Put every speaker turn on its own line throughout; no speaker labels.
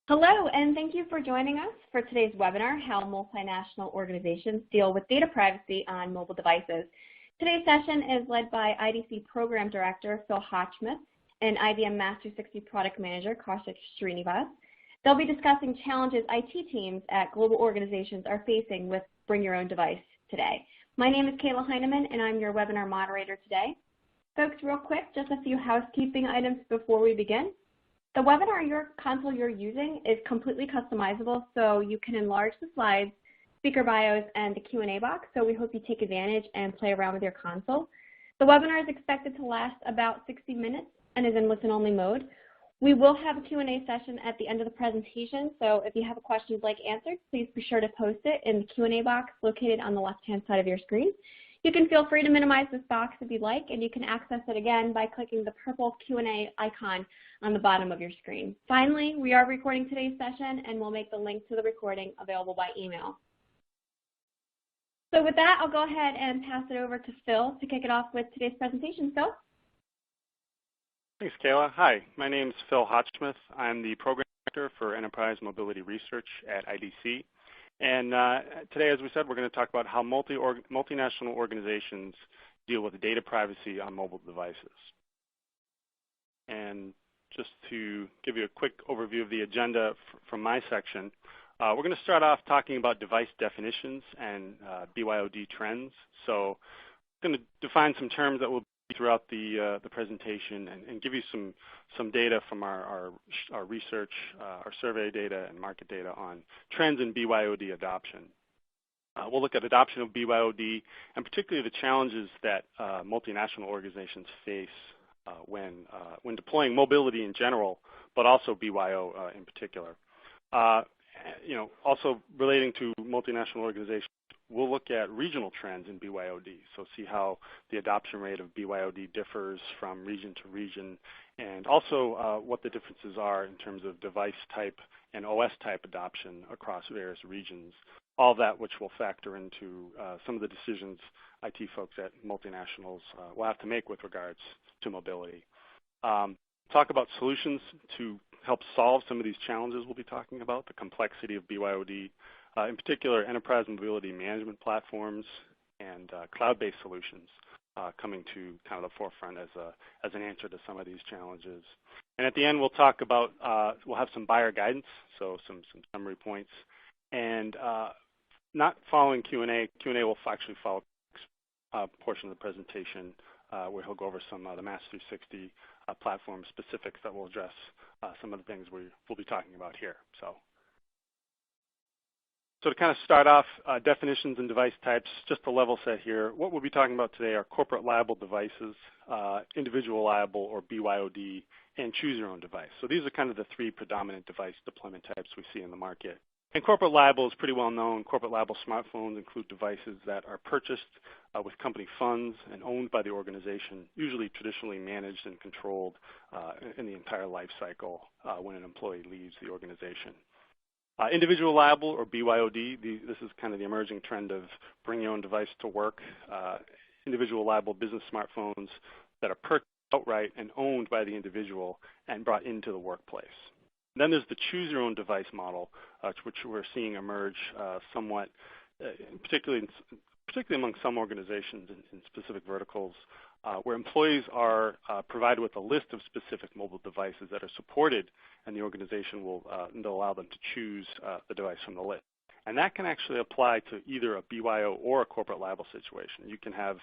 Hello, and thank you for joining us for today's webinar, How Multinational Organizations Deal with Data Privacy on Mobile Devices. Today's session is led by IDC Program Director Phil Hochmuth and IBM Master 60 Product Manager Kaushik Srinivas. They'll be discussing challenges IT teams at global organizations are facing with Bring Your Own Device today. My name is Kayla Heineman, and I'm your webinar moderator today. Folks, real quick, just a few housekeeping items before we begin. The webinar console you're using is completely customizable, so you can enlarge the slides, speaker bios, and the Q&A box, so we hope you take advantage and play around with your console. The webinar is expected to last about 60 minutes and is in listen-only mode. We will have a Q&A session at the end of the presentation, so if you have a question you'd like answered, please be sure to post it in the Q&A box located on the left-hand side of your screen. You can feel free to minimize this box if you'd like, and you can access it again by clicking the purple Q&A icon on the bottom of your screen. Finally, we are recording today's session, and we'll make the link to the recording available by email. So with that, I'll go ahead and pass it over to Phil to kick it off with today's presentation. Phil?
Thanks, Kayla. Hi, my name is Phil Hochmuth. I'm the Program Director for Enterprise Mobility Research at IDC. And today, as we said, we're going to talk about how multinational organizations deal with data privacy on mobile devices. And just to give you a quick overview of the agenda from my section, we're going to start off talking about device definitions and BYOD trends. So I'm going to define some terms that will be throughout the presentation and give you some data from our research, our survey data and market data on trends in BYOD adoption. We'll look at adoption of BYOD and particularly the challenges that multinational organizations face when deploying mobility in general, but also BYO in particular. Also relating to multinational organizations, we'll look at regional trends in BYOD, so see how the adoption rate of BYOD differs from region to region, and also what the differences are in terms of device type and OS type adoption across various regions. All of that which will factor into some of the decisions IT folks at multinationals will have to make with regards to mobility. Talk about solutions to help solve some of these challenges we'll be talking about, the complexity of BYOD, in particular enterprise mobility management platforms and cloud-based solutions coming to kind of the forefront as an answer to some of these challenges. And at the end, we'll talk about, we'll have some buyer guidance, so some summary points. And not following Q&A, Q&A will actually follow a portion of the presentation where he'll go over some of the Master 360 platform specifics that will address some of the things we'll be talking about here. So to kind of start off, definitions and device types, just to level set here, what we'll be talking about today are corporate liable devices, individual liable or BYOD, and choose your own device. So these are kind of the three predominant device deployment types we see in the market. And corporate liable is pretty well known. Corporate liable smartphones include devices that are purchased with company funds and owned by the organization, usually traditionally managed and controlled in the entire life cycle when an employee leaves the organization. Individual liable or BYOD, this is kind of the emerging trend of bring your own device to work. Individual liable business smartphones that are purchased outright and owned by the individual and brought into the workplace. Then there's the choose your own device model, which we're seeing emerge somewhat, particularly among some organizations in specific verticals, where employees are provided with a list of specific mobile devices that are supported, and the organization will allow them to choose the device from the list. And that can actually apply to either a BYO or a corporate liable situation. You can have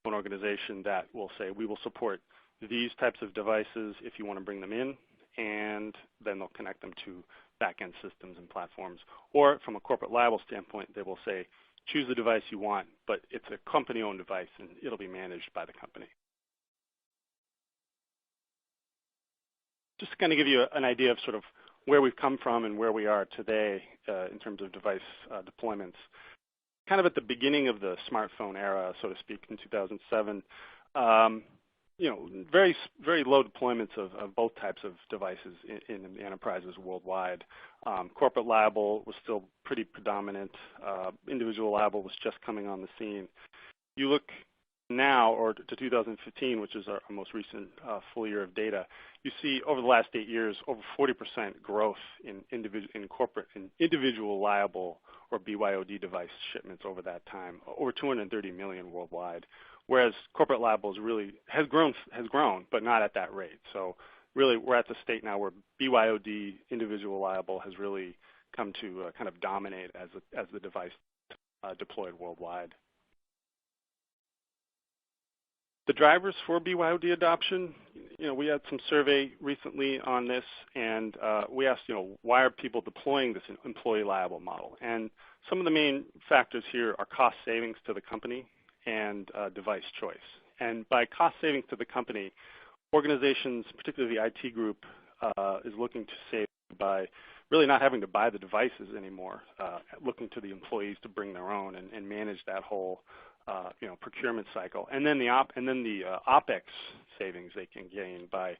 an organization that will say, we will support these types of devices if you want to bring them in, and then they'll connect them to back-end systems and platforms. Or from a corporate liable standpoint, they will say, choose the device you want, but it's a company-owned device, and it'll be managed by the company. Just to kind of give you an idea of sort of where we've come from and where we are today in terms of device deployments. Kind of at the beginning of the smartphone era, so to speak, in 2007, very, very low deployments of both types of devices in the enterprises worldwide. Corporate liable was still pretty predominant. Individual liable was just coming on the scene. You look now, or to 2015, which is our most recent full year of data, you see over the last 8 years, over 40% growth in individual liable or BYOD device shipments over that time, over 230 million worldwide. Whereas corporate liable has grown, but not at that rate. So really, we're at the state now where BYOD, individual liable, has really come to kind of dominate as the device deployed worldwide. The drivers for BYOD adoption, we had some survey recently on this, and we asked, why are people deploying this employee liable model? And some of the main factors here are cost savings to the company and device choice. And by cost savings to the company, organizations, particularly the IT group, is looking to save by really not having to buy the devices anymore, looking to the employees to bring their own and manage that whole procurement cycle. And then the OpEx savings they can gain by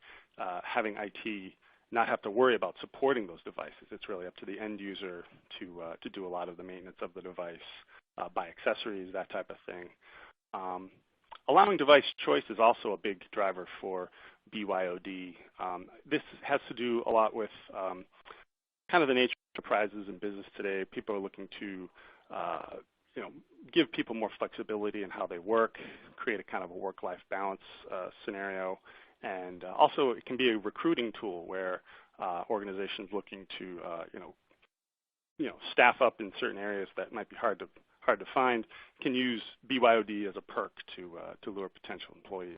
having IT not have to worry about supporting those devices. It's really up to the end user to do a lot of the maintenance of the device, buy accessories, that type of thing. Allowing device choice is also a big driver for BYOD. This has to do a lot with kind of the nature of enterprises and business today. People are looking to give people more flexibility in how they work, create a kind of a work-life balance scenario, and also it can be a recruiting tool where organizations looking to staff up in certain areas that might be hard to find can use BYOD as a perk to lure potential employees.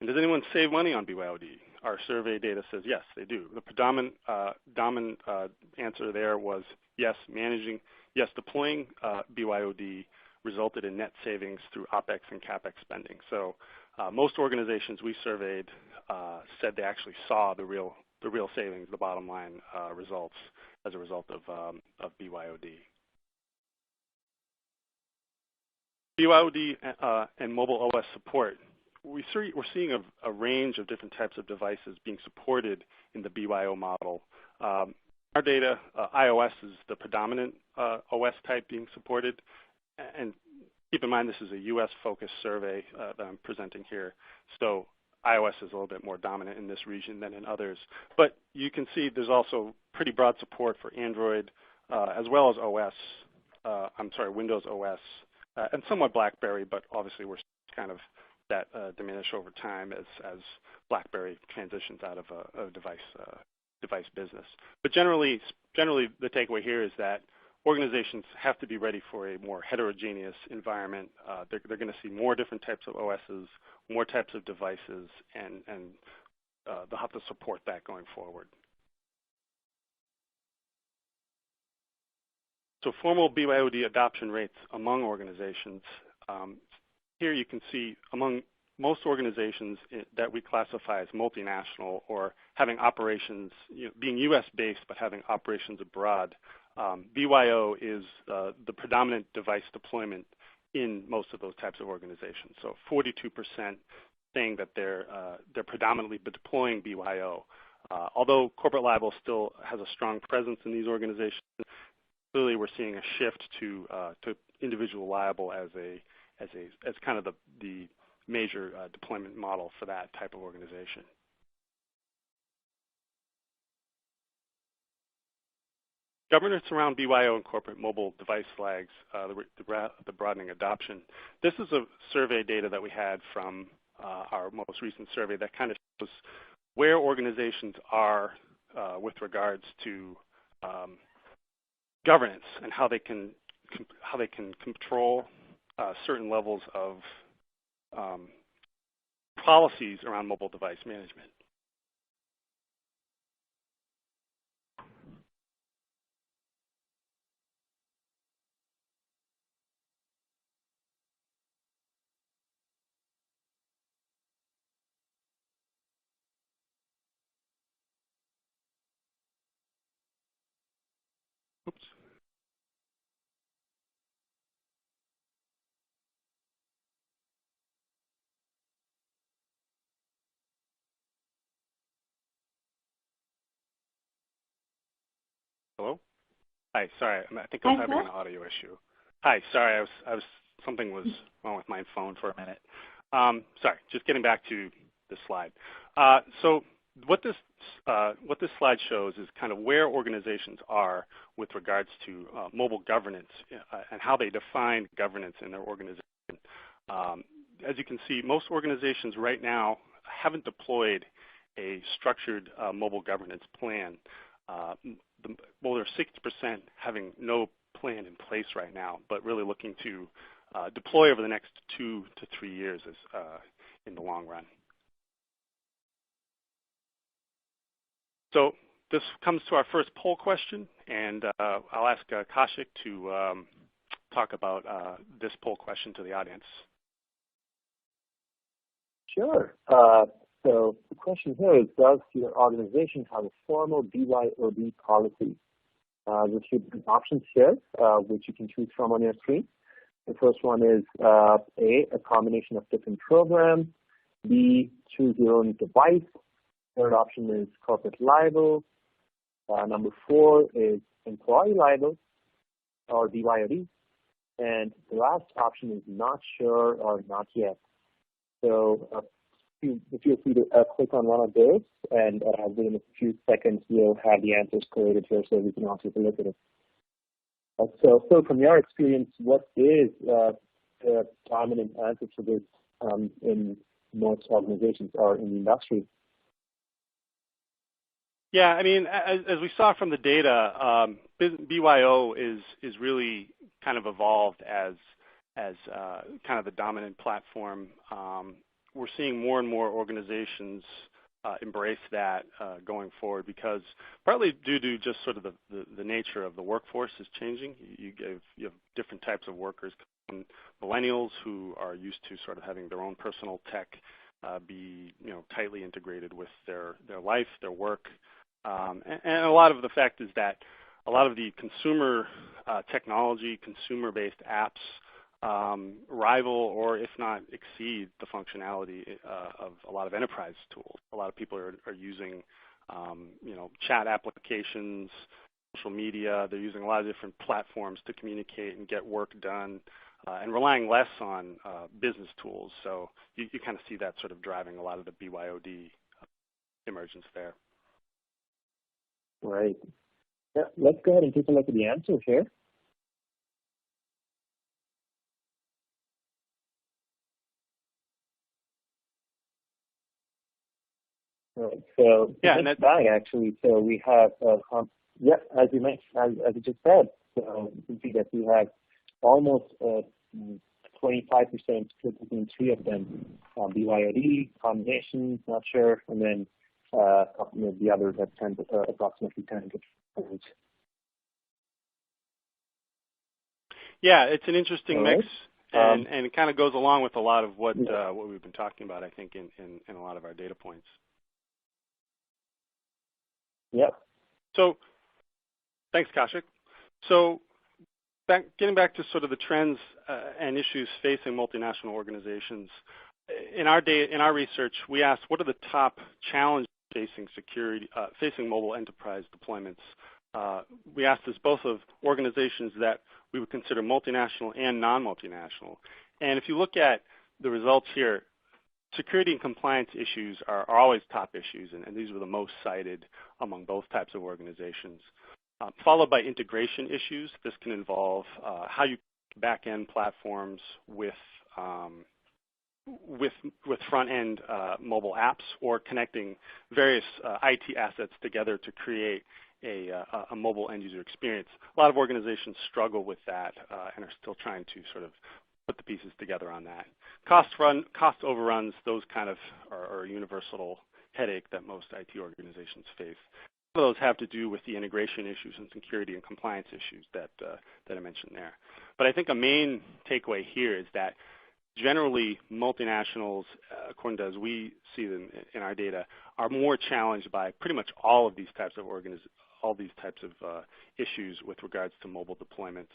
And does anyone save money on BYOD? Our survey data says yes, they do. The predominant answer there was yes, deploying BYOD resulted in net savings through OpEx and CapEx spending. So most organizations we surveyed said they actually saw the real savings, the bottom line results as a result of BYOD. BYOD and mobile OS support. We're seeing a range of different types of devices being supported in the BYO model. Our data, iOS is the predominant OS type being supported. And keep in mind this is a US-focused survey that I'm presenting here. So iOS is a little bit more dominant in this region than in others. But you can see there's also pretty broad support for Android as well as Windows OS, and somewhat BlackBerry, but obviously we're kind of that diminish over time as BlackBerry transitions out of a device business. But generally the takeaway here is that organizations have to be ready for a more heterogeneous environment. They're going to see more different types of OSs, more types of devices, and they'll have to support that going forward. So formal BYOD adoption rates among organizations. Here you can see among most organizations that we classify as multinational or having operations, being US-based but having operations abroad, BYO is the predominant device deployment in most of those types of organizations. So 42% saying that they're predominantly deploying BYO. Although corporate liable still has a strong presence in these organizations, clearly we're seeing a shift to individual liable as kind of the major deployment model for that type of organization. Governance around BYO and corporate mobile device flags, the broadening adoption. This is a survey data that we had from our most recent survey that kind of shows where organizations are with regards to governance and how they can control certain levels of policies around mobile device management. Oops. Hello? Hi, sorry, I think I'm having an audio issue. Hi, sorry, something was wrong with my phone for a minute. Sorry, just getting back to this slide. So what this slide shows is kind of where organizations are with regards to mobile governance and how they define governance in their organization. As you can see, most organizations right now haven't deployed a structured mobile governance plan. Well, there's 60% having no plan in place right now, but really looking to deploy over the next 2 to 3 years in the long run. So this comes to our first poll question, and I'll ask Kaushik to talk about this poll question to the audience.
Sure. So the question here is, does your organization have a formal BYOD policy? There's a few different options here, which you can choose from on your screen. The first one is a combination of different programs. B, choose your own device. Third option is corporate liable. Number 4 is employee liable, or BYOD. And the last option is not sure or not yet. So feel free to click on one of those, and within a few seconds, we'll have the answers collated here so we can also take a look at it. So Phil, from your experience, what is the dominant answer to this in most organizations or in the industry?
Yeah, I mean, as we saw from the data, BYO is really kind of evolved as kind of the dominant platform. We're seeing more and more organizations embrace that going forward, because partly due to just sort of the nature of the workforce is changing. You have different types of workers, millennials who are used to sort of having their own personal tech be tightly integrated with their life, their work, and a lot of the fact is that a lot of the consumer technology, consumer-based apps rival or if not exceed the functionality of a lot of enterprise tools. A lot of people are using chat applications, social media. They're using a lot of different platforms to communicate and get work done, and relying less on business tools. So you kind of see that sort of driving a lot of the BYOD emergence there.
Right. Yeah, let's go ahead and take a look at the answer here. Right. So
yeah,
that's bang actually. So we have as you mentioned, as you just said. So you can see that we have almost 25% split between 3 of them: BYOD, combinations, not sure, and then the others have approximately 10%.
Yeah, it's an interesting mix,
right.
and it kind of goes along with a lot of what we've been talking about, I think, in a lot of our data points.
Yep.
So, thanks, Kaushik. So, getting back to sort of the trends and issues facing multinational organizations, in our research, we asked what are the top challenges facing mobile enterprise deployments. We asked this both of organizations that we would consider multinational and non-multinational. And if you look at the results here, security and compliance issues are always top issues, and these were the most cited among both types of organizations. Followed by integration issues. This can involve how you back-end platforms with front-end mobile apps, or connecting various IT assets together to create a mobile end-user experience. A lot of organizations struggle with that and are still trying to sort of put the pieces together on that. Cost overruns, those kind of are a universal headache that most IT organizations face. Some of those have to do with the integration issues and security and compliance issues that I mentioned there. But I think a main takeaway here is that generally multinationals, according to as we see them in our data, are more challenged by pretty much all of these types of issues with regards to mobile deployments.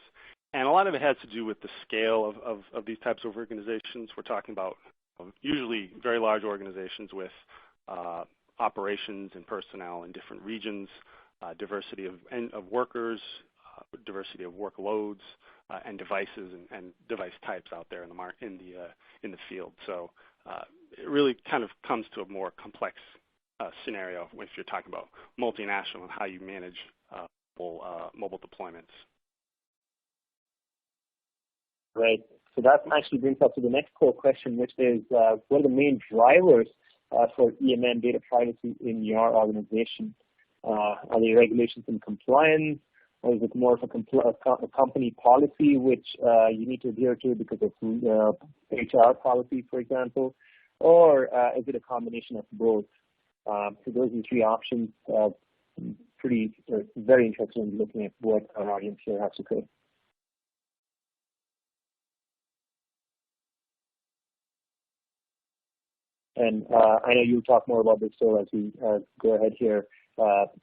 And a lot of it has to do with the scale of these types of organizations. We're talking about usually very large organizations with operations and personnel in different regions, diversity of workers, diversity of workloads, and devices and device types out there in the field. So it really kind of comes to a more complex scenario if you're talking about multinational and how you manage mobile deployments.
Right. So that actually brings us to the next core question, which is what are the main drivers for EMN data privacy in your organization? Are they regulations and compliance, or is it more of a company policy which you need to adhere to because of HR policy, for example, or is it a combination of both? So those are the three options. Very interested in looking at what our audience here has to say. And I know you'll talk more about this, so as we go ahead here.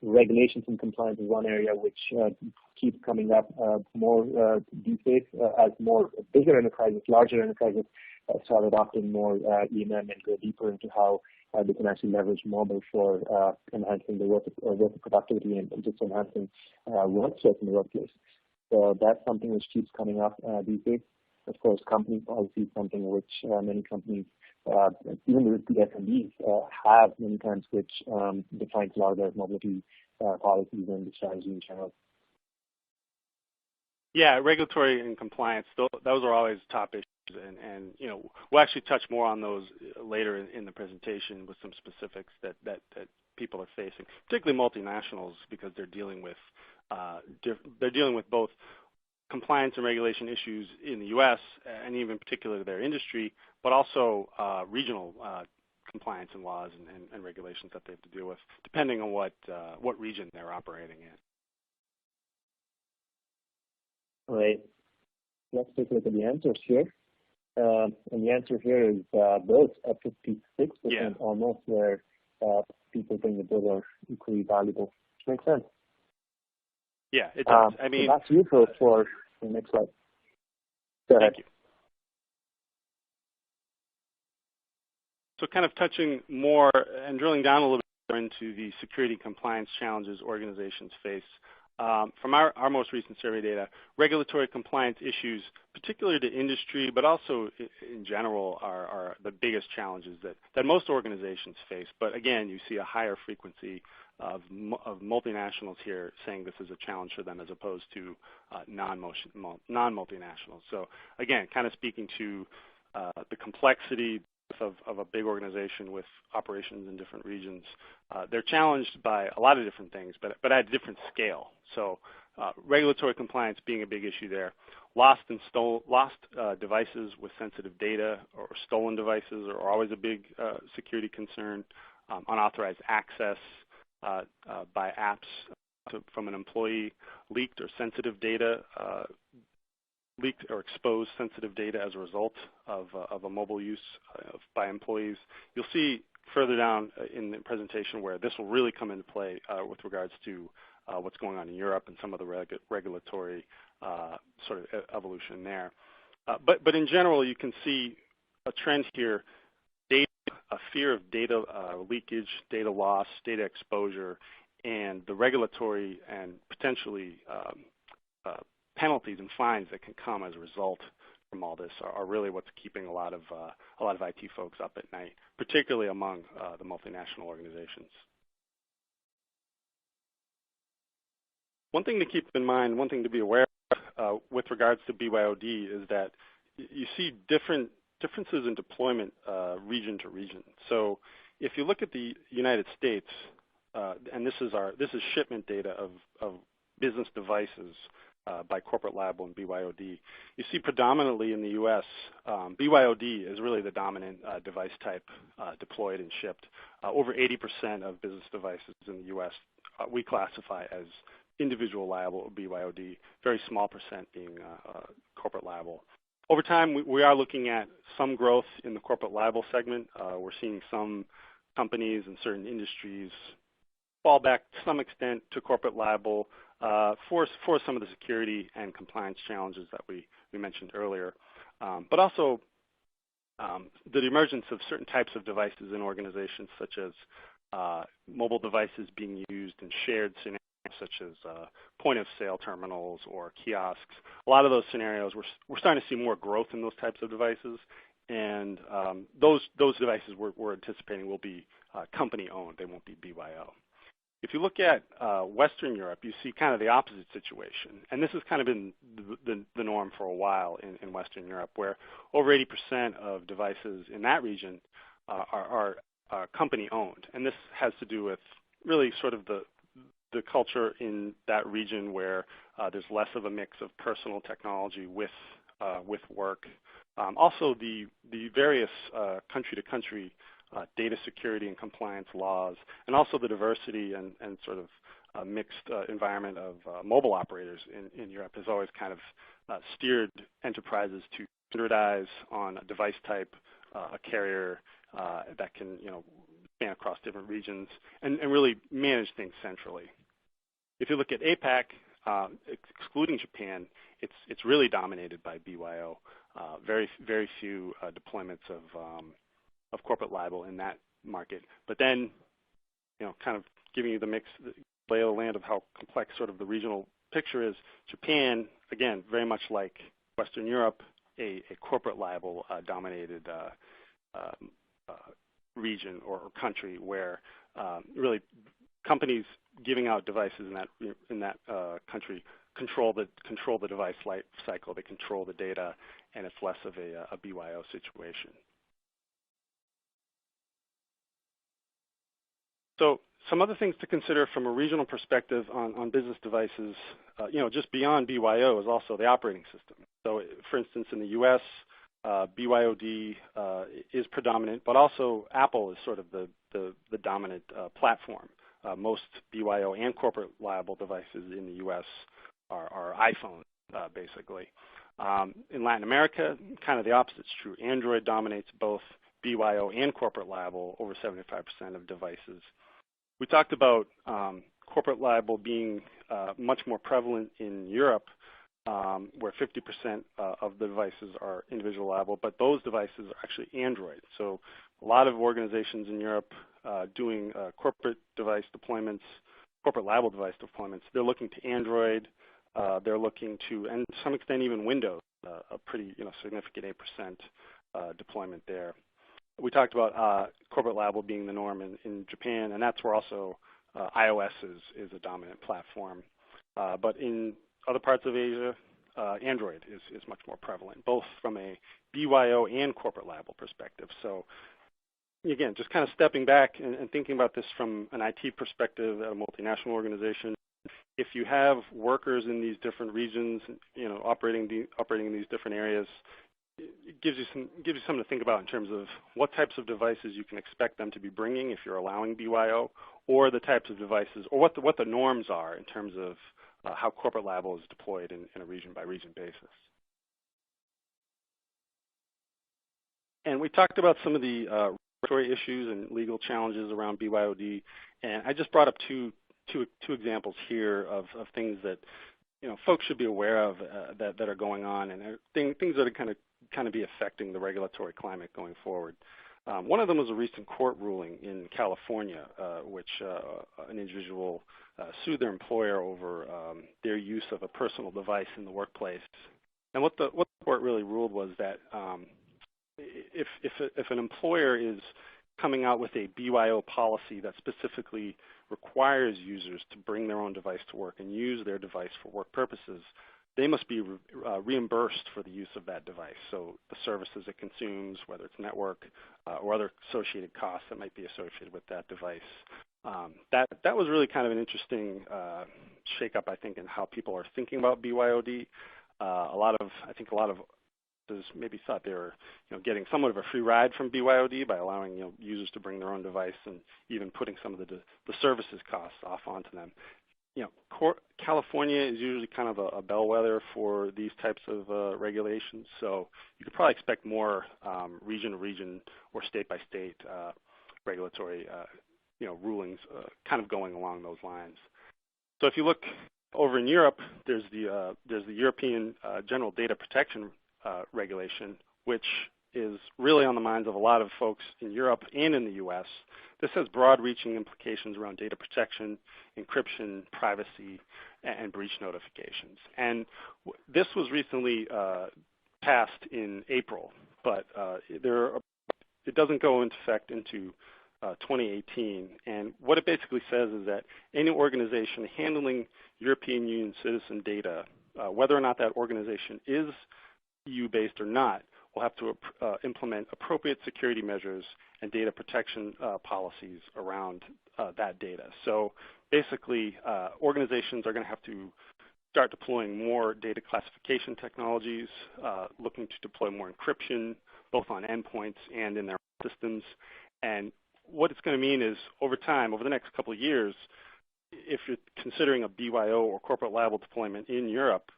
Regulations and compliance is one area which keeps coming up more these days as more bigger enterprises, larger enterprises start adopting more EMM and go deeper into how they can actually leverage mobile for enhancing the work productivity and just enhancing workflows in the workplace. So that's something which keeps coming up these days. Of course, company policy is something which many companies, even the SMBs, have many times, which defines a lot of their mobility policies and the strategy in general.
Yeah, regulatory and compliance, those are always top issues, and we'll actually touch more on those later in the presentation with some specifics that people are facing, particularly multinationals, because they're dealing with both compliance and regulation issues in the U.S. and even particularly their industry, but also regional compliance and laws and regulations that they have to deal with, depending on what region they're operating in.
All right. Let's take a look at the answers here. And the answer here is both at 56% almost, where people think that those are equally valuable. Which makes sense.
Yeah, it does. I mean,
so that's useful for the next slide. Go ahead.
Thank you. So kind of touching more and drilling down a little bit into the security compliance challenges organizations face. From our most recent survey data, regulatory compliance issues, particularly to industry, but also in general, are the biggest challenges that most organizations face. But again, you see a higher frequency of multinationals here saying this is a challenge for them as opposed to non-multinationals. So again, kind of speaking to the complexity of a big organization with operations in different regions. They're challenged by a lot of different things, but at a different scale. So regulatory compliance being a big issue there. Lost devices with sensitive data or stolen devices are always a big security concern. Unauthorized access by apps from an employee, leaked or sensitive data, leaked or exposed sensitive data as a result of a mobile use by employees. You'll see further down in the presentation where this will really come into play with regards to what's going on in Europe and some of the regulatory sort of evolution there. But in general, you can see a trend here, a fear of data leakage, data loss, data exposure, and the regulatory and potentially penalties and fines that can come as a result from all this are really what's keeping a lot of IT folks up at night, particularly among the multinational organizations. One thing to keep in mind, one thing to be aware of with regards to BYOD is that you see differences in deployment region to region. So if you look at the United States, and this is shipment data of business devices by corporate liable and BYOD. You see predominantly in the U.S., BYOD is really the dominant device type deployed and shipped. Over 80% of business devices in the U.S. We classify as individual liable or BYOD, very small percent being corporate liable. Over time, we are looking at some growth in the corporate liable segment. We're seeing some companies and certain industries fall back to some extent to corporate liable for some of the security and compliance challenges that we mentioned earlier. But also the emergence of certain types of devices in organizations, such as mobile devices being used in shared scenarios such as point-of-sale terminals or kiosks. A lot of those scenarios, we're starting to see more growth in those types of devices, and those devices we're anticipating will be company-owned. They won't be BYO. If you look at Western Europe, you see kind of the opposite situation, and this has kind of been the norm for a while in Western Europe, where over 80% of devices in that region are company-owned, and this has to do with really sort of the culture in that region where there's less of a mix of personal technology with work. Also, the various country-to-country data security and compliance laws, and also the diversity and sort of mixed environment of mobile operators in Europe has always kind of steered enterprises to standardize on a device type, a carrier that can span across different regions, and really manage things centrally. If you look at APAC, excluding Japan, it's really dominated by BYO. Very few deployments of corporate liable in that market. But then, kind of giving you the lay of the land of how complex sort of the regional picture is, Japan, again, very much like Western Europe, a corporate liable dominated region or country where really companies giving out devices in that country control the device life cycle. They control the data, and it's less of a BYO situation. So some other things to consider from a regional perspective on business devices, just beyond BYO is also the operating system. So, for instance, in the U.S., BYOD is predominant, but also Apple is sort of the dominant platform. Most BYO and corporate liable devices in the U.S. are iPhones, basically. In Latin America, kind of the opposite is true. Android dominates both BYO and corporate liable, over 75% of devices. We talked about corporate liable being much more prevalent in Europe, where 50% of the devices are individual liable, but those devices are actually Android. So a lot of organizations in Europe doing corporate device deployments, corporate liable device deployments, they're looking to Android, they're looking to, and to some extent even Windows, a pretty significant 8% deployment there. We talked about corporate liable being the norm in Japan, and that's where also iOS is a dominant platform. But in other parts of Asia, Android is much more prevalent, both from a BYO and corporate liable perspective. So again, just kind of stepping back and thinking about this from an IT perspective at a multinational organization, if you have workers in these different regions, operating in these different areas, it gives you something to think about in terms of what types of devices you can expect them to be bringing if you're allowing BYO, or the types of devices, or what the norms are in terms of how corporate liable is deployed in a region-by-region basis. And we talked about some of the regulatory issues and legal challenges around BYOD, and I just brought up two examples here of things that folks should be aware of that are going on, and things that are kind of be affecting the regulatory climate going forward. One of them was a recent court ruling in California, which an individual sued their employer over their use of a personal device in the workplace. And what the court really ruled was that if an employer is coming out with a BYO policy that specifically requires users to bring their own device to work and use their device for work purposes, they must be reimbursed for the use of that device. So the services it consumes, whether it's network or other associated costs that might be associated with that device. That was really kind of an interesting shakeup, I think, in how people are thinking about BYOD. I think a lot of maybe thought they were getting somewhat of a free ride from BYOD by allowing users to bring their own device and even putting some of the services costs off onto them. California is usually kind of a bellwether for these types of regulations, so you could probably expect more region to region or state by state regulatory rulings kind of going along those lines. So if you look over in Europe, there's the European General Data Protection Regulation, which is really on the minds of a lot of folks in Europe and in the US. This has broad-reaching implications around data protection, encryption, privacy, and breach notifications. And this was recently passed in April, but it doesn't go into effect into 2018. And what it basically says is that any organization handling European Union citizen data, whether or not that organization is EU-based or not, will have to implement appropriate security measures and data protection policies around that data. So basically, organizations are going to have to start deploying more data classification technologies, looking to deploy more encryption, both on endpoints and in their systems. And what it's going to mean is, over time, over the next couple of years, if you're considering a BYO or corporate liable deployment in Europe,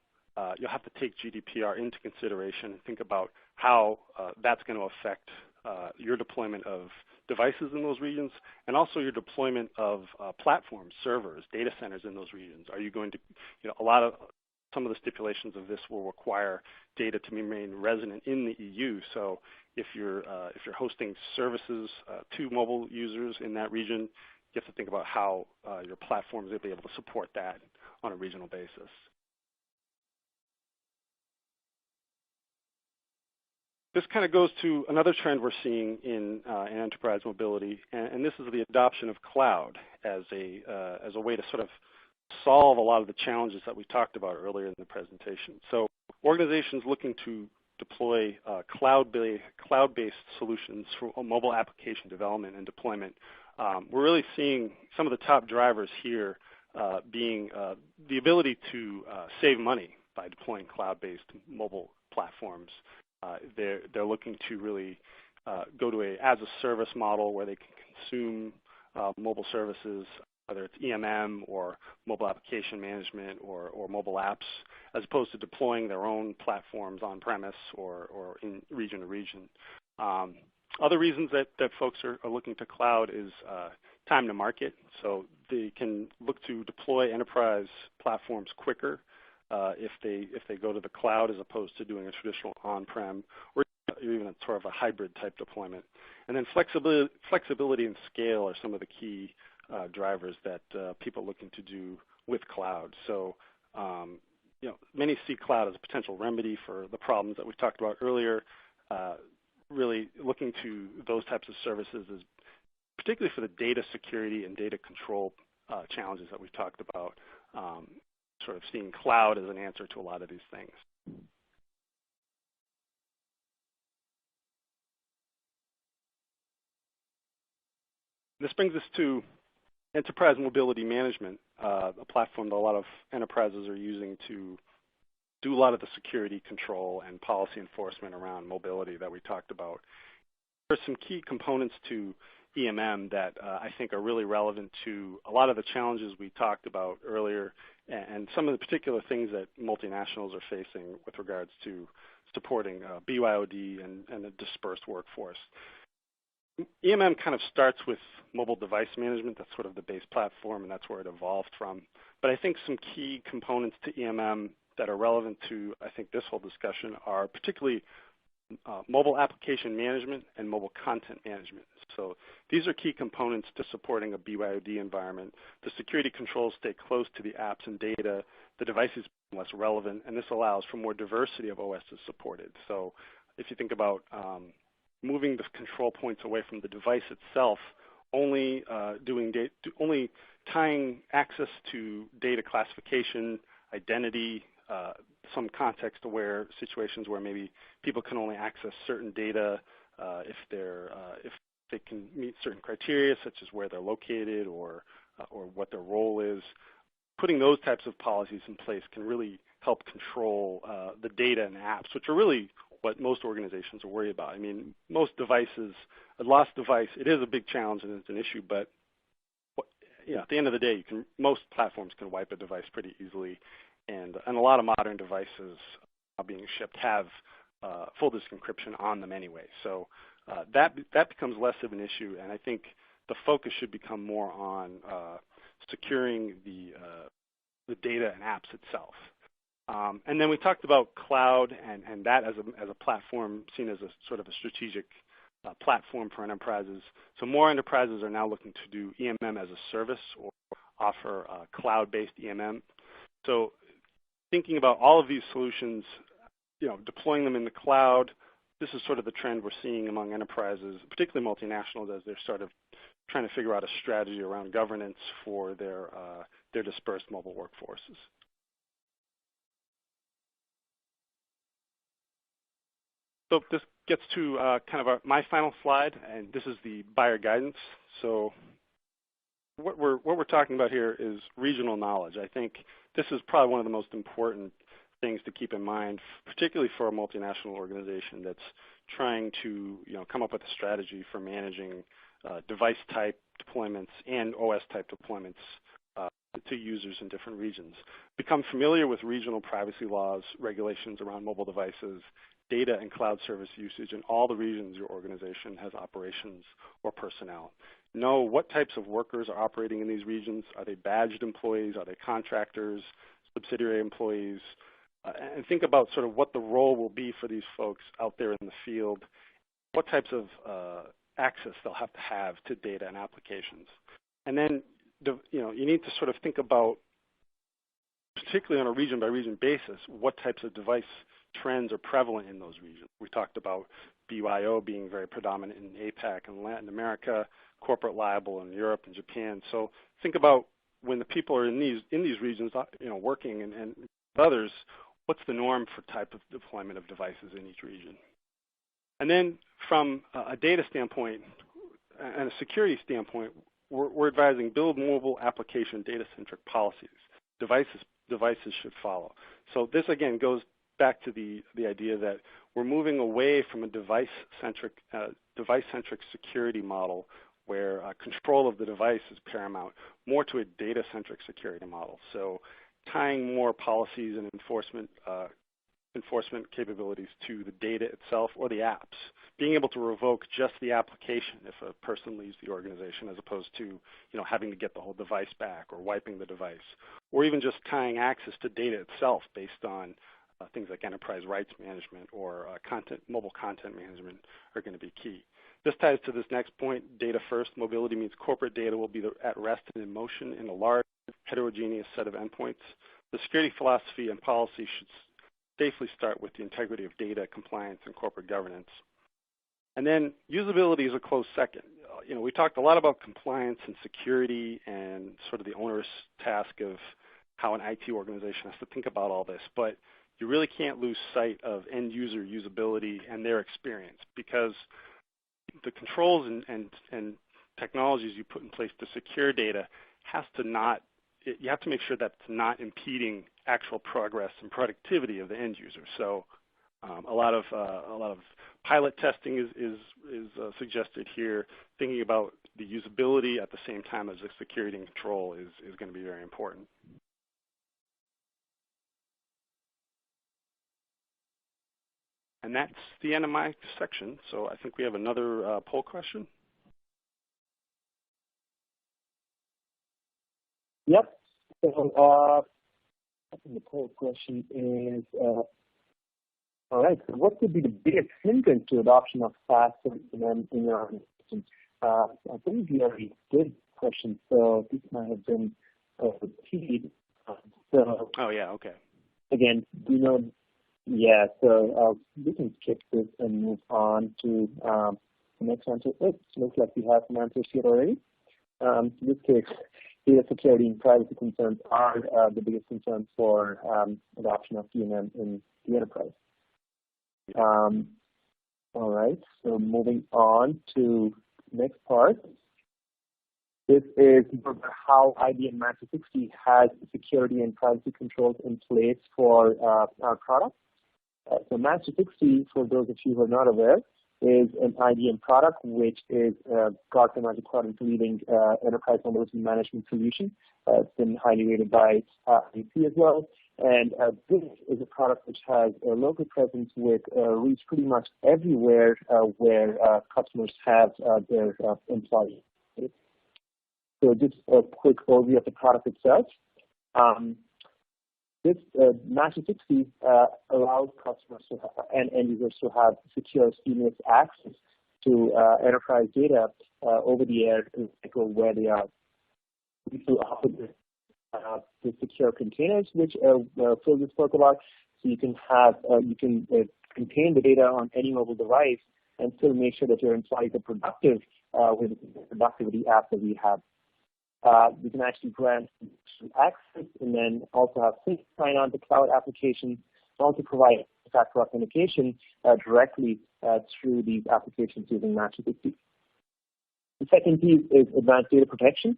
you'll have to take GDPR into consideration and think about how that's going to affect your deployment of devices in those regions, and also your deployment of platforms, servers, data centers in those regions. Are you going to, some of the stipulations of this will require data to remain resident in the EU. So if you're hosting services to mobile users in that region, you have to think about how your platforms will be able to support that on a regional basis. This kind of goes to another trend we're seeing in enterprise mobility, and this is the adoption of cloud as a way to sort of solve a lot of the challenges that we talked about earlier in the presentation. So organizations looking to deploy cloud-based solutions for mobile application development and deployment, we're really seeing some of the top drivers here being the ability to save money by deploying cloud-based mobile platforms. They're looking to really go to a as-a-service model where they can consume mobile services, whether it's EMM or mobile application management or mobile apps, as opposed to deploying their own platforms on-premise or in region to region. Other reasons that folks are looking to cloud is time to market. So they can look to deploy enterprise platforms quicker if they go to the cloud as opposed to doing a traditional on-prem or even a sort of a hybrid type deployment. And then flexibility and scale are some of the key drivers that people are looking to do with cloud. So many see cloud as a potential remedy for the problems that we talked about earlier. Really looking to those types of services is particularly for the data security and data control challenges that we've talked about. Sort of seeing cloud as an answer to a lot of these things. This brings us to enterprise mobility management, a platform that a lot of enterprises are using to do a lot of the security control and policy enforcement around mobility that we talked about. There are some key components to EMM that I think are really relevant to a lot of the challenges we talked about earlier and some of the particular things that multinationals are facing with regards to supporting BYOD and a dispersed workforce. EMM kind of starts with mobile device management. That's sort of the base platform, and that's where it evolved from. But I think some key components to EMM that are relevant to, I think, this whole discussion are particularly mobile application management and mobile content management. So these are key components to supporting a BYOD environment. The security controls stay close to the apps and data. The devices become less relevant, and this allows for more diversity of OSs supported. So if you think about moving the control points away from the device itself, only tying access to data classification, identity, some context-aware situations where maybe people can only access certain data if they can meet certain criteria, such as where they're located or what their role is. Putting those types of policies in place can really help control the data and apps, which are really what most organizations are worried about. I mean, most devices, a lost device, it is a big challenge and it's an issue, but at the end of the day, most platforms can wipe a device pretty easily, and a lot of modern devices being shipped have full disk encryption on them anyway. So that becomes less of an issue, and I think the focus should become more on securing the data and apps itself. And then we talked about cloud and that as a platform seen as a sort of a strategic platform for enterprises. So more enterprises are now looking to do EMM as a service or offer cloud-based EMM. So thinking about all of these solutions, deploying them in the cloud, this is sort of the trend we're seeing among enterprises, particularly multinationals, as they're sort of trying to figure out a strategy around governance for their dispersed mobile workforces. So this gets to kind of my final slide, and this is the buyer guidance. So what we're talking about here is regional knowledge. I think this is probably one of the most important things to keep in mind, particularly for a multinational organization that's trying to come up with a strategy for managing device type deployments and OS type deployments to users in different regions. Become familiar with regional privacy laws, regulations around mobile devices, data and cloud service usage in all the regions your organization has operations or personnel. Know what types of workers are operating in these regions. Are they badged employees? Are they contractors, subsidiary employees? And think about sort of what the role will be for these folks out there in the field, what types of access they'll have to data and applications. And then you need to sort of think about, particularly on a region-by-region basis, what types of device trends are prevalent in those regions. We talked about BYOD being very predominant in APAC and Latin America, corporate liable in Europe and Japan. So think about when the people are in these regions, working and others, what's the norm for type of deployment of devices in each region? And then from a data standpoint and a security standpoint, we're advising build mobile application data-centric policies. Devices should follow. So this again goes back to the idea that we're moving away from a device-centric security model where control of the device is paramount, more to a data-centric security model. So tying more policies and enforcement capabilities to the data itself or the apps, being able to revoke just the application if a person leaves the organization, as opposed to having to get the whole device back or wiping the device, or even just tying access to data itself based on things like enterprise rights management or mobile content management are going to be key. This ties to this next point, data first. Mobility means corporate data will be at rest and in motion in a large heterogeneous set of endpoints. The security philosophy and policy should safely start with the integrity of data, compliance, and corporate governance. And then usability is a close second. We talked a lot about compliance and security and sort of the onerous task of how an IT organization has to think about all this, but you really can't lose sight of end user usability and their experience, because the controls and technologies you put in place to secure data you have to make sure that's not impeding actual progress and productivity of the end user. So a lot of pilot testing is suggested here. Thinking about the usability at the same time as the security and control is going to be very important. And that's the end of my section. So I think we have another poll question.
Yep. So I think the poll question is, all right, so what would be the biggest hindrance to adoption of faster in your organization? I think we already did question, so this might have been a repeat. So,
oh, yeah, okay.
Again, yeah, so we can skip this and move on to the next answer. It looks like we have some answers here already. In this case, data security and privacy concerns are the biggest concerns for adoption of DNM in the enterprise. All right, so moving on to the next part. This is how IBM Master 60 has security and privacy controls in place for our product. So Master 60, for those of you who are not aware, is an IBM product which is Gartner Magic Quadrant leading enterprise vulnerability management solution. It's been highly rated by IDC as well. And this is a product which has a local presence with reach pretty much everywhere where customers have their employees. So just a quick overview of the product itself. This Match 360 allows customers and end users to have secure, seamless access to enterprise data over the air, where they are. We still offer the secure containers, which Phil just spoke about. So you can contain the data on any mobile device and still make sure that your employees are productive with the productivity app that we have. We can actually grant access and then also have sync sign-on to cloud applications, and also provide factor authentication directly through these applications using Match 360. The second piece is advanced data protection.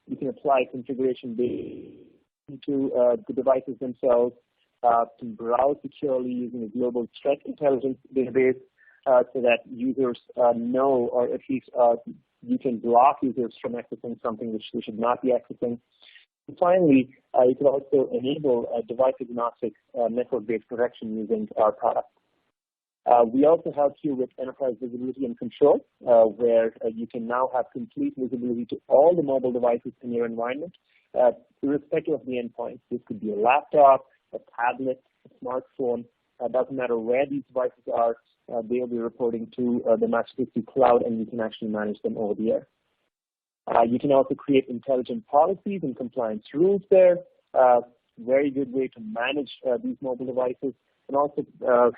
You can apply configuration data to the devices themselves, to browse securely using a global threat intelligence database so that users know, or at least you can block users from accessing something which they should not be accessing. And finally, you can also enable device-agnostic network-based protection using our product. We also help you with enterprise visibility and control, where you can now have complete visibility to all the mobile devices in your environment, irrespective of the endpoint. This could be a laptop, a tablet, a smartphone. Doesn't matter where these devices are, they'll be reporting to the Match 360 cloud, and you can actually manage them over the air. You can also create intelligent policies and compliance rules there. Very good way to manage these mobile devices, and also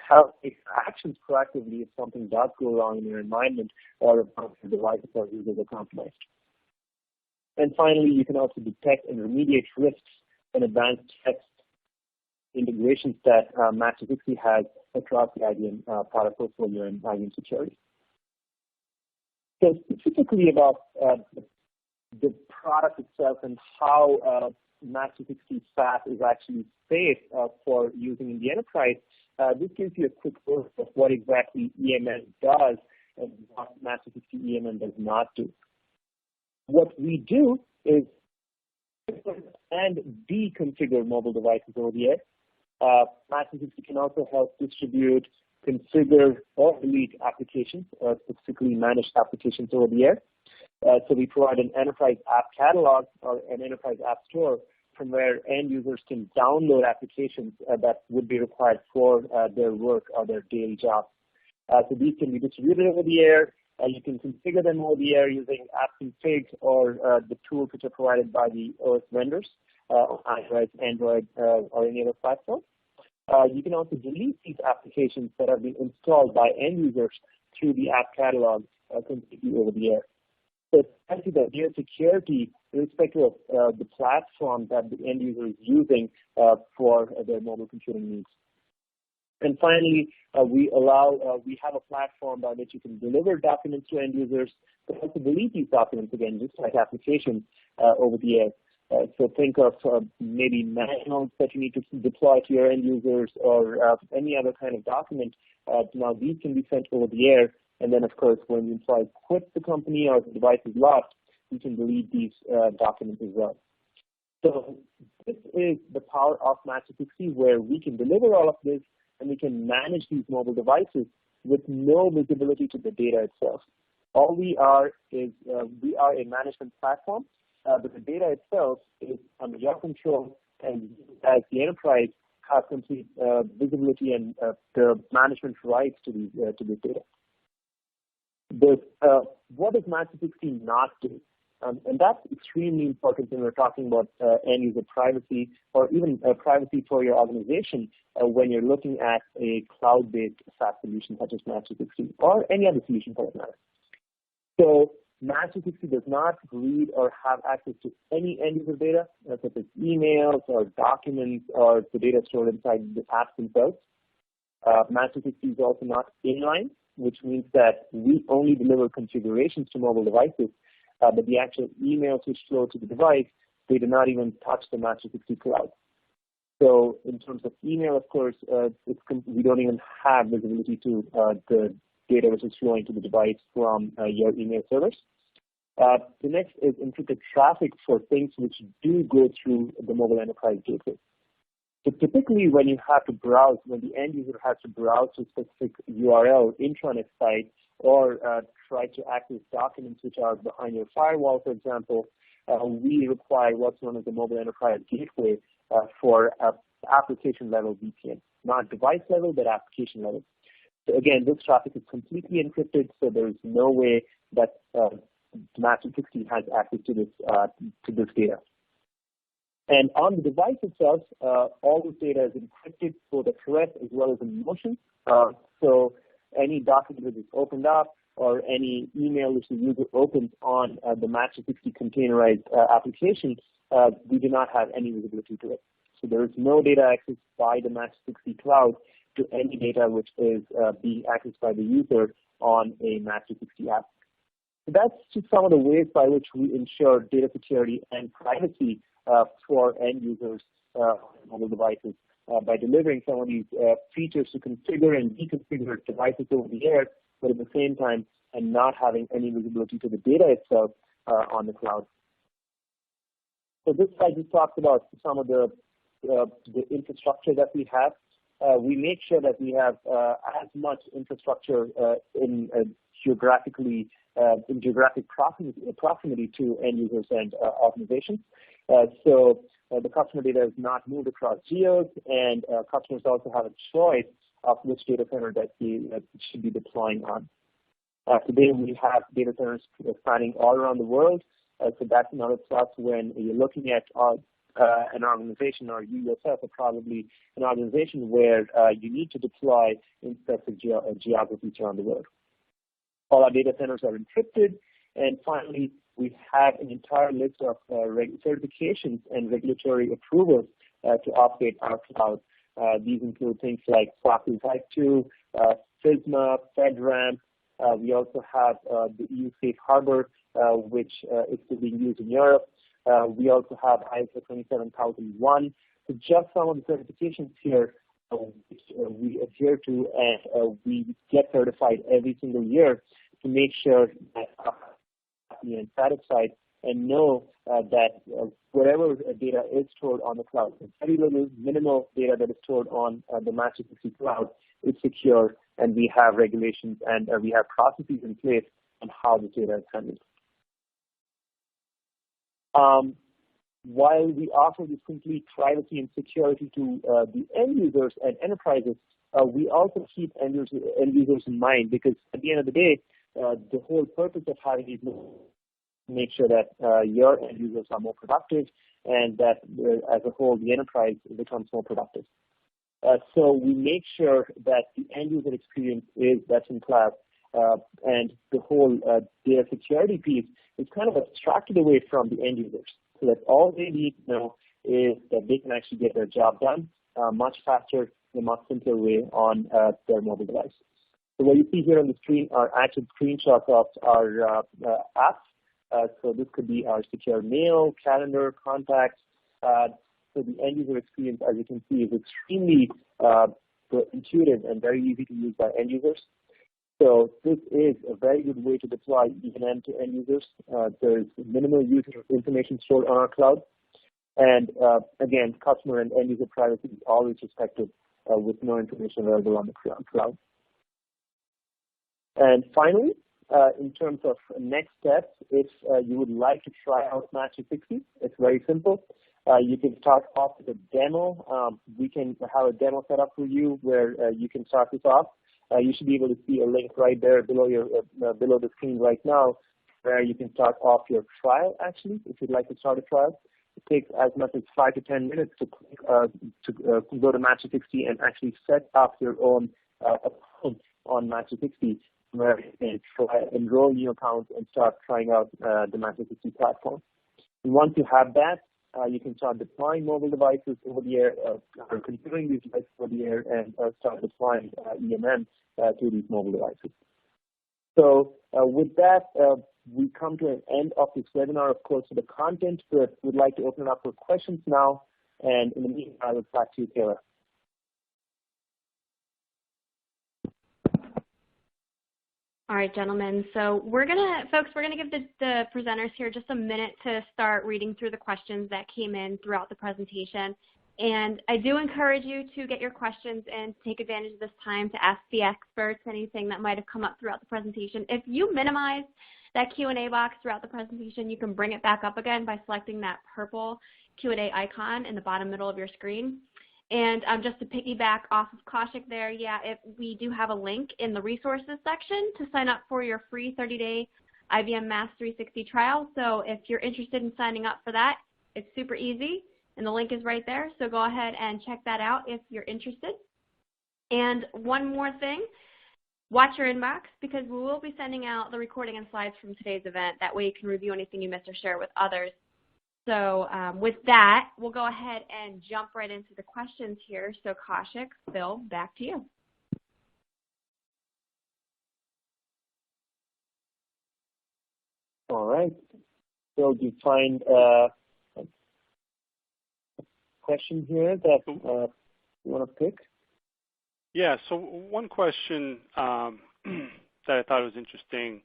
help take actions proactively if something does go wrong in your environment or if the devices or users are compromised. And finally, you can also detect and remediate risks and advanced text integrations that Match 360 has across the IBM product portfolio and IBM security. So specifically about the product itself and how Match 360 SaaS is actually safe for using in the enterprise, this gives you a quick overview of what exactly EMN does and what Match 360 EMN does not do. What we do is and deconfigure mobile devices over the air. Match 360 can also help distribute, configure, or delete applications, specifically managed applications over the air. So we provide an enterprise app catalog or an enterprise app store from where end users can download applications that would be required for their work or their daily job. So these can be distributed over the air. You can configure them over the air using app config or the tools which are provided by the OS vendors, iOS, Android, or any other platform. You can also delete these applications that have been installed by end users through the app catalog completely over the air. So essentially, the data security, irrespective of the platform that the end user is using for their mobile computing needs. And finally, we have a platform by which you can deliver documents to end users, but also delete these documents again, just like applications over the air. So think of maybe manuals that you need to deploy to your end users or any other kind of document. Now these can be sent over the air, and then of course when the employee quits the company or the device is lost, you can delete these documents as well. So this is the power of Match 360, where we can deliver all of this and we can manage these mobile devices with no visibility to the data itself. All we are is we are a management platform, but the data itself is under your control, and as the enterprise have complete visibility and the management rights to this data. What does Match 360 not do? And that's extremely important when we're talking about end user privacy or even privacy for your organization when you're looking at a cloud-based SaaS solution such as Match 360 or any other solution for that matter. So Match 360 does not read or have access to any end user data, such as emails or documents or the data stored inside the apps themselves. Match 360 is also not inline, which means that we only deliver configurations to mobile devices, but the actual emails which flow to the device, they do not even touch the Match 360 cloud. So in terms of email, of course, we don't even have visibility to the data which is flowing to the device from your email servers. The next is encrypted traffic for things which do go through the mobile enterprise gateway. So typically when you have to browse, when the end user has to browse to a specific URL, intranet site, or try to access documents which are behind your firewall, for example, we require what's known as the Mobile Enterprise Gateway for application level VPN, not device level, but application level. So again, this traffic is completely encrypted, so there is no way that Master 60 has access to this data. And on the device itself, all this data is encrypted both at rest as well as in motion. So any document that is opened up or any email which the user opens on the Master 60 containerized application, we do not have any visibility to it. So there is no data access by the Master 60 cloud to any data which is being accessed by the user on a Master 60 app. So that's just some of the ways by which we ensure data security and privacy for end users on mobile devices by delivering some of these features to configure and deconfigure devices over the air, but at the same time and not having any visibility to the data itself on the cloud. So this slide just talks about some of the infrastructure that we have. We make sure that we have as much infrastructure in geographic proximity to end users and organizations. So the customer data is not moved across geos, and customers also have a choice of which data center that they should be deploying on. Today we have data centers spanning all around the world, so that's another plus when you're looking at an organization, or you yourself are probably an organization where you need to deploy in specific geographies around the world. All our data centers are encrypted, and finally, we have an entire list of certifications and regulatory approvals to operate our cloud. These include things like FACU Type 2, FISMA, FedRAMP. We also have the EU Safe Harbor, which is still being used in Europe. We also have ISO 27001. So just some of the certifications here which we adhere to, and we get certified every single year to make sure that we are satisfied and know that whatever data is stored on the cloud, very little minimal data that is stored on the Master 60 cloud is secure, and we have regulations and we have processes in place on how the data is handled. While we offer this complete privacy and security to the end users and enterprises, we also keep end users in mind, because at the end of the day, the whole purpose of having these is to make sure that your end users are more productive, and that as a whole the enterprise becomes more productive. So we make sure that the end user experience is best in class, and the whole data security piece is kind of abstracted away from the end users, so that all they need to know is that they can actually get their job done much faster in a much simpler way on their mobile device. So what you see here on the screen are actual screenshots of our apps. So this could be our secure mail, calendar, contacts. So the end user experience, as you can see, is extremely intuitive and very easy to use by end users. So this is a very good way to deploy ENM to end users. There's minimal user information stored on our cloud. And again, customer and end user privacy is always respected with no information available on the cloud. And finally, in terms of next steps, if you would like to try out Master 60, it's very simple. You can start off with a demo. We can have a demo set up for you where you can start this off. You should be able to see a link right there below below the screen right now, where you can start off your trial. Actually, if you'd like to start a trial, it takes as much as 5 to 10 minutes to go to Master 60 and actually set up your own account on Master 60, where you can enroll new accounts and start trying out the Master 60 platform. And once you have that, you can start deploying mobile devices over the air, or configuring these devices over the air, and start deploying ENM to these mobile devices. So with that, we come to an end of this webinar, of course, for the content, but we'd like to open it up for questions now. And in the meantime, I will back to you, Taylor.
All right, gentlemen. So we're gonna give the presenters here just a minute to start reading through the questions that came in throughout the presentation. And I do encourage you to get your questions and take advantage of this time to ask the experts anything that might have come up throughout the presentation. If you minimize that Q&A box throughout the presentation, you can bring it back up again by selecting that purple Q&A icon in the bottom middle of your screen. And just to piggyback off of Kaushik there, we do have a link in the resources section to sign up for your free 30-day IBM Mass 360 trial. So if you're interested in signing up for that, it's super easy, and the link is right there. So go ahead and check that out if you're interested. And one more thing, watch your inbox, because we will be sending out the recording and slides from today's event. That way you can review anything you missed or share with others. So with that, we'll go ahead and jump right into the questions here. So Kaushik, Phil, back to you.
All right. So do you find a question here that you want to pick?
Yeah, so one question that I thought was interesting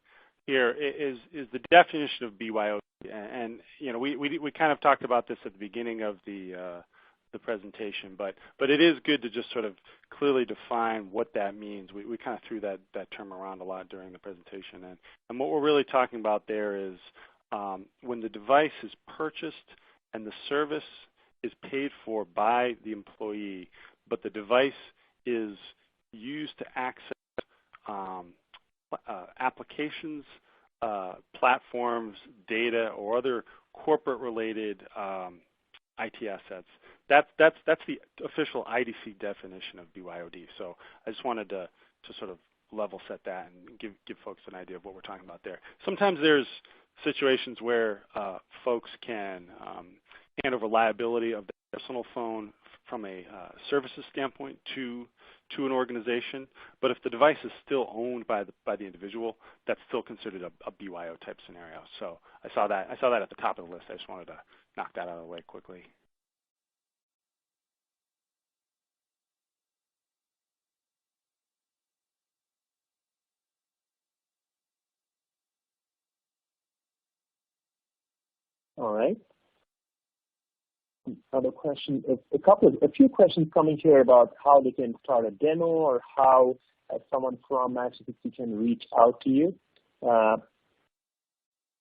here is the definition of BYOD. And you know, we kind of talked about this at the beginning of the presentation, but it is good to just sort of clearly define what that means. We kind of threw that term around a lot during the presentation, and what we're really talking about there is when the device is purchased and the service is paid for by the employee, but the device is used to access applications, platforms, data, or other corporate-related IT assets. That's the official IDC definition of BYOD. So I just wanted to sort of level set that and give folks an idea of what we're talking about there. Sometimes there's situations where folks can hand over liability of their personal phone from a services standpoint to an organization, but if the device is still owned by the individual, that's still considered a BYO type scenario. So I saw that at the top of the list. I just wanted to knock that out of the way quickly.
All right. Other question, a few questions coming here about how they can start a demo or how someone from Mass 360 can reach out to you. You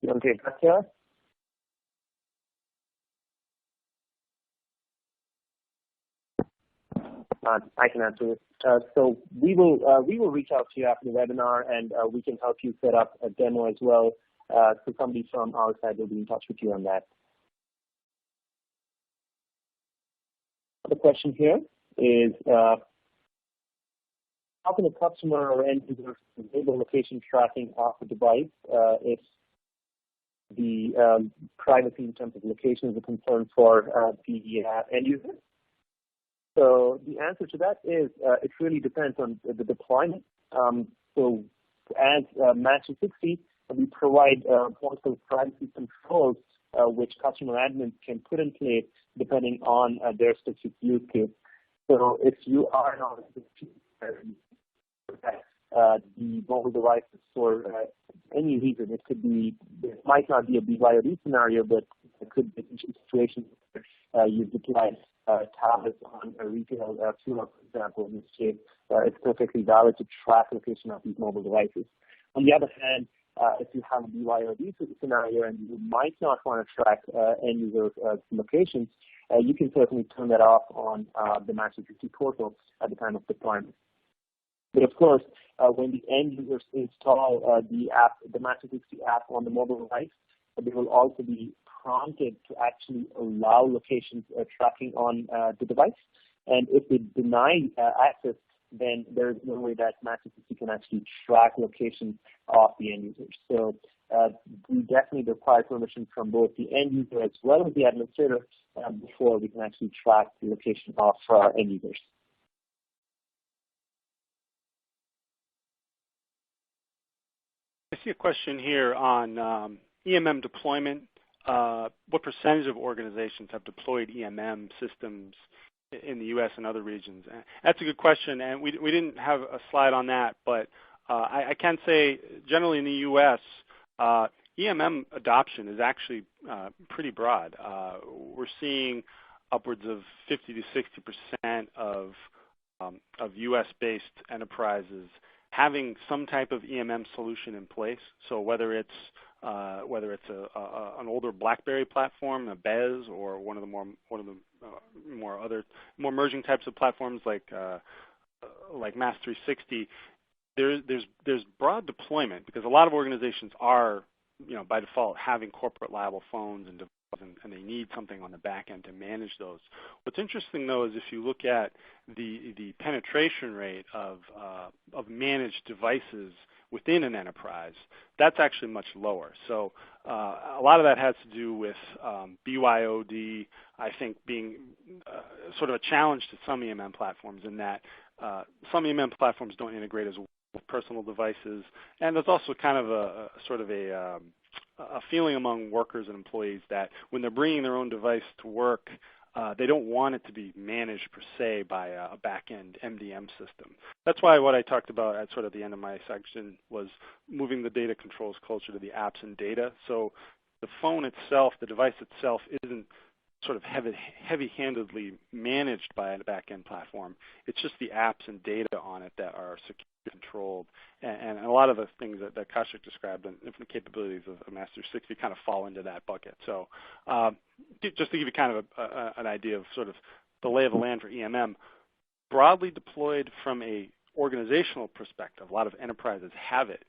want to take that, Sarah? I can answer it. So we will reach out to you after the webinar, and we can help you set up a demo as well. So somebody from our side will be in touch with you on that. The question here is, how can a customer or end user enable location tracking off the device if the privacy in terms of location is a concern for the end user? So the answer to that is it really depends on the deployment. So as Mass 360, we provide multiple privacy controls which customer admins can put in place depending on their specific use case. So if you are not the mobile devices for any reason, it might not be a BYOD scenario, but it could be a situation where you deploy tablets on a retail floor, for example. In this case, it's perfectly valid to track location of these mobile devices. On the other hand, if you have a BYOD scenario and you might not want to track end user locations, you can certainly turn that off on the Mass 360 portal at the time of deployment. But of course, when the end users install the app, the Mass 360 app on the mobile device, they will also be prompted to actually allow locations tracking on the device. And if they deny access, then there is no way that Mass 360 can actually track locations of the end users. So we definitely require permission from both the end user as well as the administrator before we can actually track the location of our end users.
I see a question here on EMM deployment. What percentage of organizations have deployed EMM systems in the U.S. and other regions? That's a good question, and we didn't have a slide on that, but I can say generally in the U.S., EMM adoption is actually pretty broad. We're seeing upwards of 50 to 60% of U.S.-based enterprises having some type of EMM solution in place. So whether it's an older BlackBerry platform, a Bez, or one of the more emerging types of platforms like Mass 360, there's broad deployment because a lot of organizations are, by default having corporate liable phones and devices, and they need something on the back end to manage those. What's interesting though is if you look at the penetration rate of managed devices within an enterprise, that's actually much lower. So a lot of that has to do with BYOD, I think, being sort of a challenge to some EMM platforms in that some EMM platforms don't integrate as well with personal devices, and there's also kind of a feeling among workers and employees that when they're bringing their own device to work, they don't want it to be managed per se by a back-end MDM system. That's why what I talked about at sort of the end of my section was moving the data controls closer to the apps and data. So the phone itself, the device itself, isn't sort of heavy-handedly managed by a back-end platform. It's just the apps and data on it that are secure controlled, and a lot of the things that Kaushik described and different capabilities of Mass 360 kind of fall into that bucket. So just to give you kind of an idea of sort of the lay of the land for EMM, broadly deployed from a organizational perspective, a lot of enterprises have it,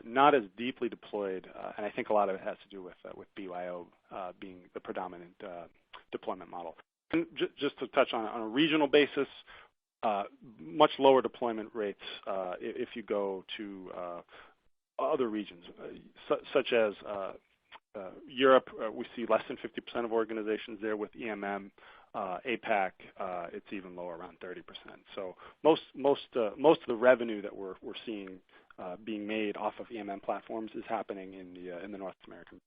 not as deeply deployed, and I think a lot of it has to do with BYO being the predominant deployment model. And just to touch on a regional basis, much lower deployment rates if you go to other regions, such as Europe. We see less than 50% of organizations there with EMM. APAC, it's even lower, around 30%. So most of the revenue that we're seeing being made off of EMM platforms is happening in the North American.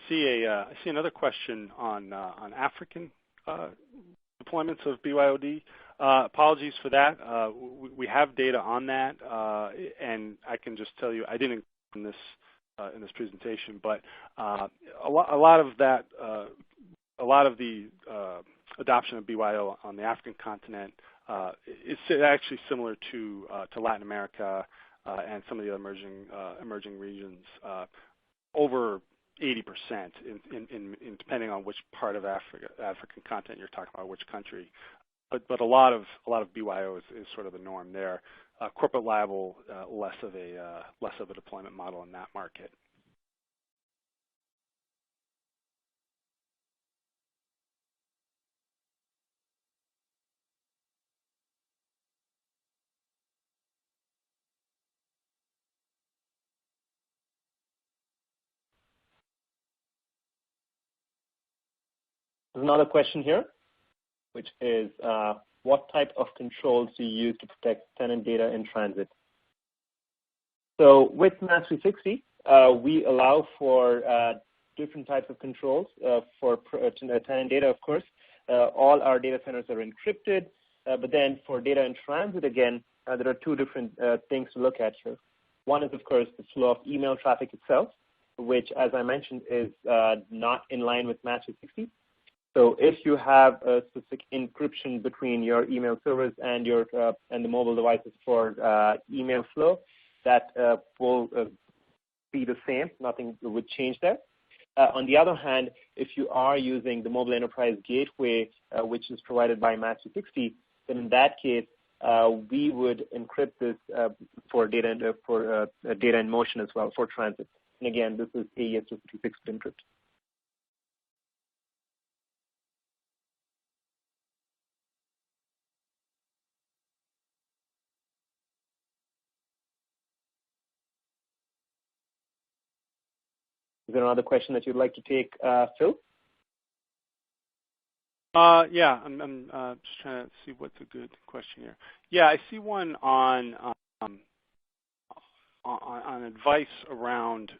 I see another question on African deployments of BYOD. Apologies for that. We have data on that, and I can just tell you I didn't in this presentation, but a lot of the adoption of BYO on the African continent is actually similar to Latin America and some of the emerging regions. Over 80% in depending on which part of African continent you're talking about, which country. But a lot of BYO is sort of the norm there. Corporate liable, less of a deployment model in that market.
There's another question here, which is what type of controls do you use to protect tenant data in transit? So with Mass 360, we allow for different types of controls for tenant data, of course. All our data centers are encrypted, but then for data in transit, again, there are two different things to look at here. One is, of course, the flow of email traffic itself, which, as I mentioned, is not in line with Mass 360. So if you have a specific encryption between your email servers and the mobile devices for email flow, that will be the same. Nothing would change there. On the other hand, if you are using the mobile enterprise gateway, which is provided by Mass 360, then in that case, we would encrypt this for data in motion as well for transit. And again, this is AES 256 encrypt. Is there another question that you'd like to take, Phil?
Yeah, I'm just trying to see what's a good question here. Yeah, I see one on advice around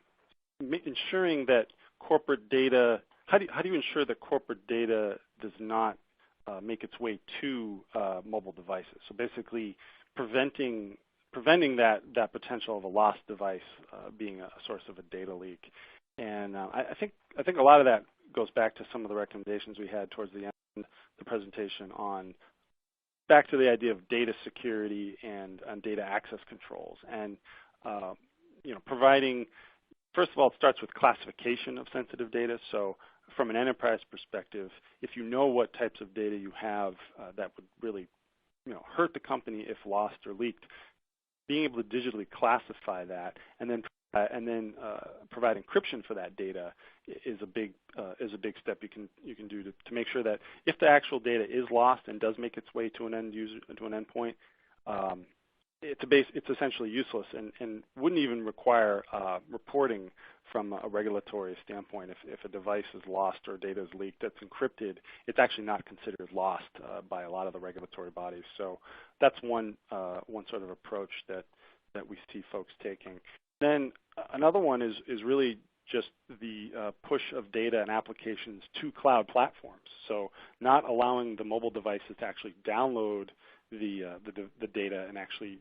ensuring that corporate data. How do you ensure that corporate data does not make its way to mobile devices? So basically, preventing preventing that potential of a lost device being a source of a data leak. And I think a lot of that goes back to some of the recommendations we had towards the end of the presentation on back to the idea of data security and data access controls. And providing, first of all, it starts with classification of sensitive data. So from an enterprise perspective, if you know what types of data you have that would really hurt the company if lost or leaked, being able to digitally classify that and then provide encryption for that data is a big step you can do to make sure that if the actual data is lost and does make its way to an end user, to an endpoint, it's essentially useless and wouldn't even require reporting from a regulatory standpoint. If a device is lost or data is leaked that's encrypted, it's actually not considered lost by a lot of the regulatory bodies. So that's one sort of approach that we see folks taking. Then another one is really just the push of data and applications to cloud platforms. So not allowing the mobile devices to actually download the data and actually,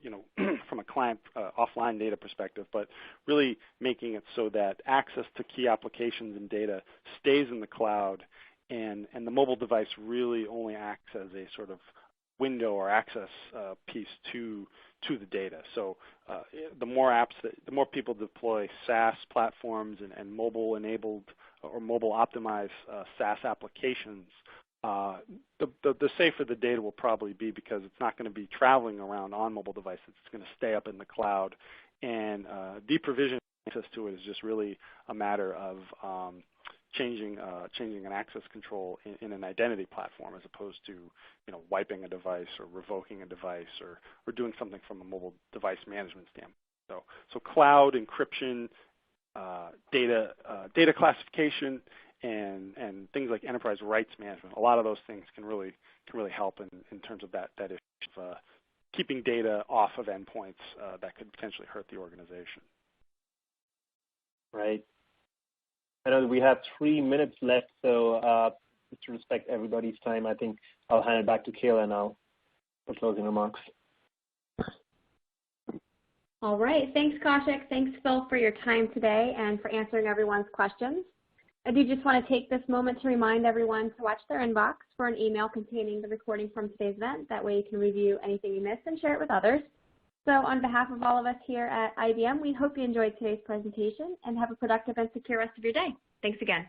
from a client offline data perspective, but really making it so that access to key applications and data stays in the cloud, and the mobile device really only acts as a sort of window or access piece to the data. So the more people deploy SaaS platforms and mobile-enabled or mobile-optimized SaaS applications, the safer the data will probably be, because it's not going to be traveling around on mobile devices. It's going to stay up in the cloud, and deprovisioning access to it is just really a matter of changing an access control in an identity platform, as opposed to wiping a device or revoking a device or doing something from a mobile device management standpoint. So cloud encryption, data classification, and things like enterprise rights management. A lot of those things can really help in terms of that issue of keeping data off of endpoints that could potentially hurt the organization.
Right. I know that we have 3 minutes left, so just to respect everybody's time, I think I'll hand it back to Kayla now for closing remarks.
All right. Thanks, Kaushik. Thanks, Phil, for your time today and for answering everyone's questions. I do just want to take this moment to remind everyone to watch their inbox for an email containing the recording from today's event. That way you can review anything you missed and share it with others. So on behalf of all of us here at IBM, we hope you enjoyed today's presentation and have a productive and secure rest of your day. Thanks again.